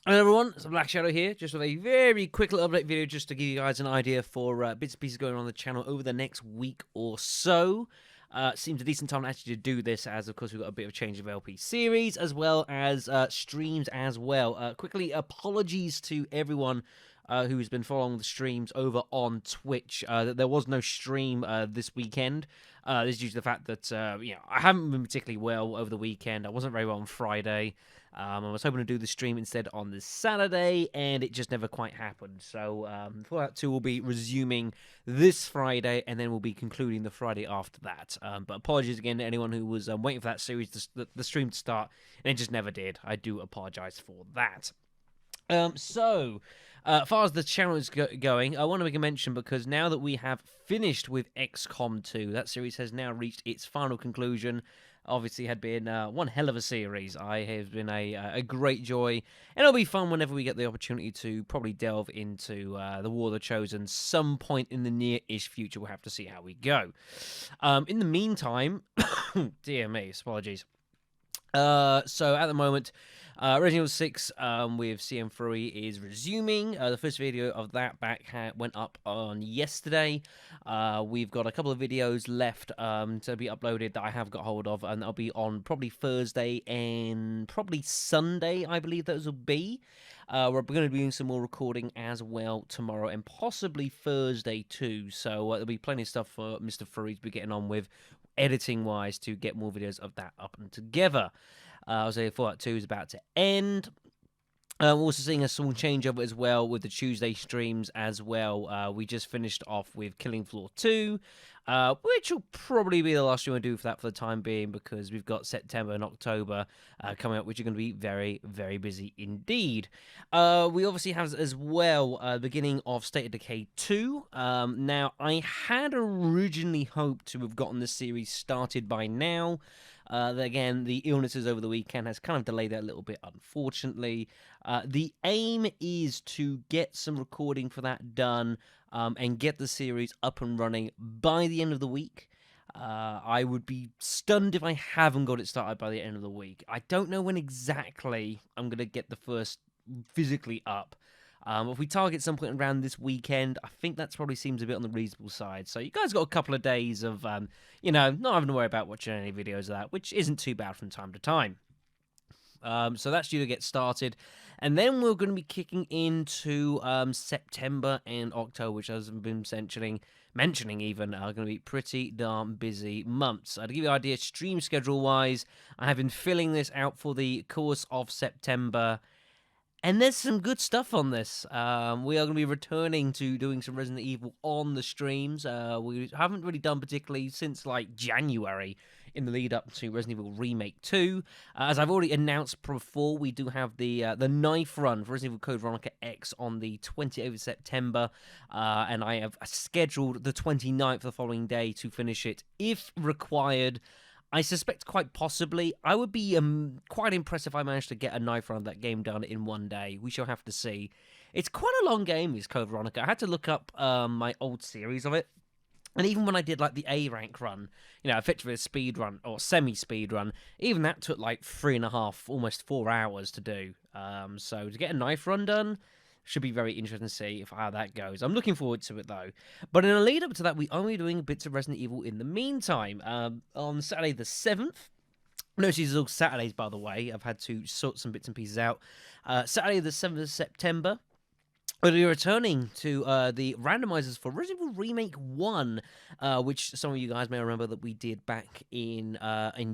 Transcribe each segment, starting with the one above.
Hello everyone, it's Black Shadow here, just with a very quick little update video just to give you guys an idea for bits and pieces going on the channel over the next week or so. Seems a decent time actually to do this, as of course we've got a bit of a change of LP series as well as streams as well. Quickly, apologies to everyone who's been following the streams over on Twitch. There was no stream this weekend. This is due to the fact that I haven't been particularly well over the weekend. I wasn't very well on Friday. I was hoping to do the stream instead on this Saturday, and it just never quite happened. So Fallout 2 will be resuming this Friday, and then we'll be concluding the Friday after that. But apologies again to anyone who was waiting for that series, the stream to start, and it just never did. I do apologize for that. As far as the channel is going, I want to make a mention because now that we have finished with XCOM 2, that series has now reached its final conclusion. Obviously, had been one hell of a series. I have been a great joy, and it'll be fun whenever we get the opportunity to probably delve into the War of the Chosen some point in the near-ish future. We'll have to see how we go. In the meantime, dear me, apologies. So at the moment, Resident Evil 6 with CM3 is resuming. The first video of that went up on yesterday. We've got a couple of videos left to be uploaded that I have got hold of, and that'll be on probably Thursday and probably Sunday, I believe those will be. We're going to be doing some more recording as well tomorrow and possibly Thursday too. So there'll be plenty of stuff for Mr. Furry to be getting on with, editing-wise, to get more videos of that up and together. I was saying Fallout 2 is about to end. We're also seeing a small changeover as well with the Tuesday streams as well. We just finished off with Killing Floor 2, which will probably be the last stream I do for that for the time being, because we've got September and October coming up, which are going to be very, very busy indeed. We obviously have as well the beginning of State of Decay 2. Now, I had originally hoped to have gotten this series started by now. Again, the illnesses over the weekend has kind of delayed that a little bit, unfortunately. The aim is to get some recording for that done and get the series up and running by the end of the week. I would be stunned if I haven't got it started by the end of the week. I don't know when exactly I'm going to get the first physically up. If we target some point around this weekend, I think that probably seems a bit on the reasonable side. So you guys got a couple of days of, not having to worry about watching any videos of that, which isn't too bad from time to time. So that's due to get started. And then we're going to be kicking into September and October, which as I've been mentioning even, are going to be pretty darn busy months. To give you an idea, stream schedule-wise, I have been filling this out for the course of September. And there's some good stuff on this. We are going to be returning to doing some Resident Evil on the streams. We haven't really done particularly since, like, January in the lead up to Resident Evil Remake 2. As I've already announced before, we do have the knife run for Resident Evil Code Veronica X on the 28th of September. And I have scheduled the 29th the following day to finish it, if required. I suspect quite possibly. I would be quite impressed if I managed to get a knife run of that game done in one day. We shall have to see. It's quite a long game, this Code Veronica. I had to look up my old series of it. And even when I did like the A rank run, effectively a speed run or semi-speed run, even that took like 3.5, almost 4 hours to do. So to get a knife run done should be very interesting to see how that goes. I'm looking forward to it, though. But in a lead-up to that, we are doing bits of Resident Evil in the meantime. On Saturday the 7th... No, these are all Saturdays, by the way. I've had to sort some bits and pieces out. Saturday the 7th of September... We'll be returning to the randomizers for Resident Evil Remake 1, which some of you guys may remember that we did back in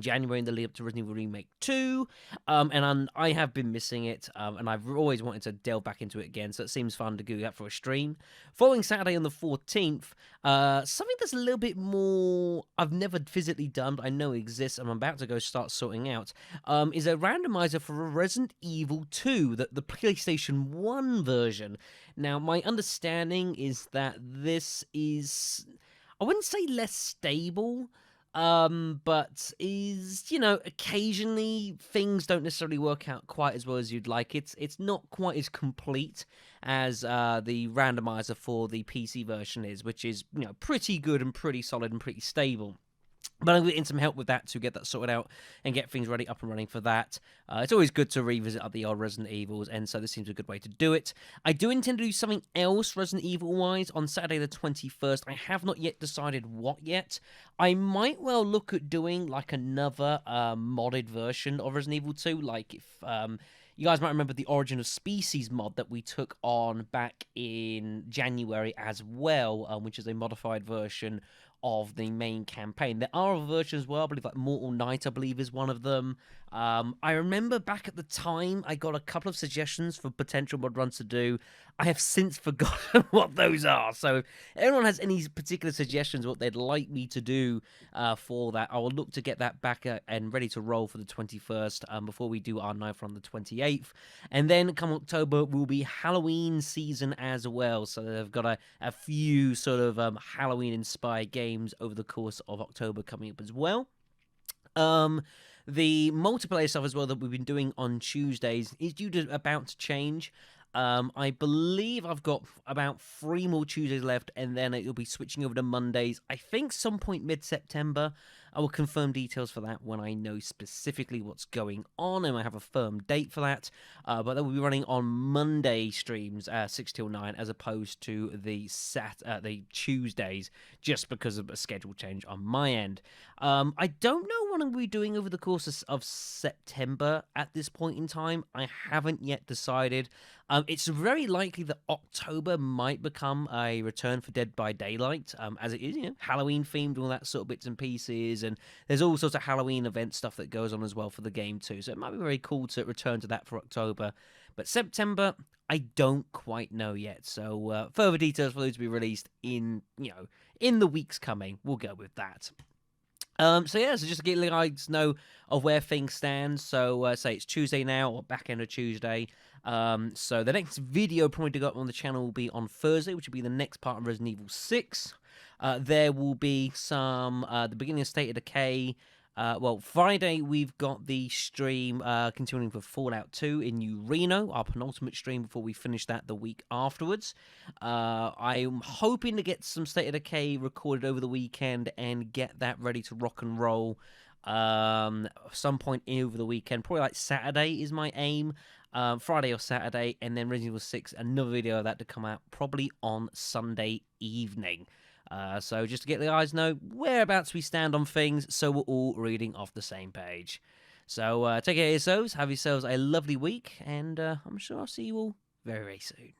January in the lead up to Resident Evil Remake 2, and I have been missing it, and I've always wanted to delve back into it again, so it seems fun to do that for a stream. Following Saturday on the 14th, something that's a little bit more I've never physically done, but I know exists, and I'm about to go start sorting out, is a randomizer for Resident Evil 2, the PlayStation 1 version. Now, my understanding is that this is, I wouldn't say less stable, but is, occasionally things don't necessarily work out quite as well as you'd like. It's not quite as complete as the randomizer for the PC version is, which is, pretty good and pretty solid and pretty stable. But I'm getting some help with that to get that sorted out and get things ready, up and running for that. It's always good to revisit the old Resident Evils, and so this seems a good way to do it. I do intend to do something else Resident Evil-wise on Saturday the 21st. I have not yet decided what yet. I might well look at doing like another modded version of Resident Evil 2, like if... you guys might remember the Origin of Species mod that we took on back in January as well, which is a modified version of the main campaign. There are other versions as well. I believe like Mortal Night, I believe, is one of them. I remember back at the time, I got a couple of suggestions for potential mod runs to do. I have since forgotten what those are. So if anyone has any particular suggestions what they'd like me to do for that, I will look to get that back and ready to roll for the 21st before we do our night on the 28th. And then come October will be Halloween season as well. So they've got a few sort of Halloween-inspired games over the course of October coming up as well. The multiplayer stuff as well that we've been doing on Tuesdays is about to change. I believe I've got about 3 more Tuesdays left, and then it'll be switching over to Mondays. I think some point mid-September. I will confirm details for that when I know specifically what's going on, and I have a firm date for that. But that will be running on Monday streams, 6 till 9, as opposed to the Tuesdays, just because of a schedule change on my end. I don't know what I'm going to be doing over the course of September at this point in time. I haven't yet decided. It's very likely that October might become a return for Dead by Daylight, as it is, Halloween themed, all that sort of bits and pieces, and there's all sorts of Halloween event stuff that goes on as well for the game too. So it might be very cool to return to that for October. But September, I don't quite know yet. So further details for those to be released in the weeks coming. We'll go with that. So just to get you guys know of where things stand. So say it's Tuesday now, or back end of Tuesday. So the next video probably to go up on the channel will be on Thursday, which will be the next part of Resident Evil 6. There will be some the beginning of State of Decay. Friday we've got the stream continuing for Fallout 2 in New Reno, our penultimate stream before we finish that the week afterwards. I'm hoping to get some State of Decay recorded over the weekend and get that ready to rock and roll some point over the weekend. Probably like Saturday is my aim. Friday or Saturday, and then Resident Evil 6, another video of that to come out probably on Sunday evening. So just to get the guys know whereabouts we stand on things, so we're all reading off the same page. So take care of yourselves, have yourselves a lovely week, and I'm sure I'll see you all very, very soon.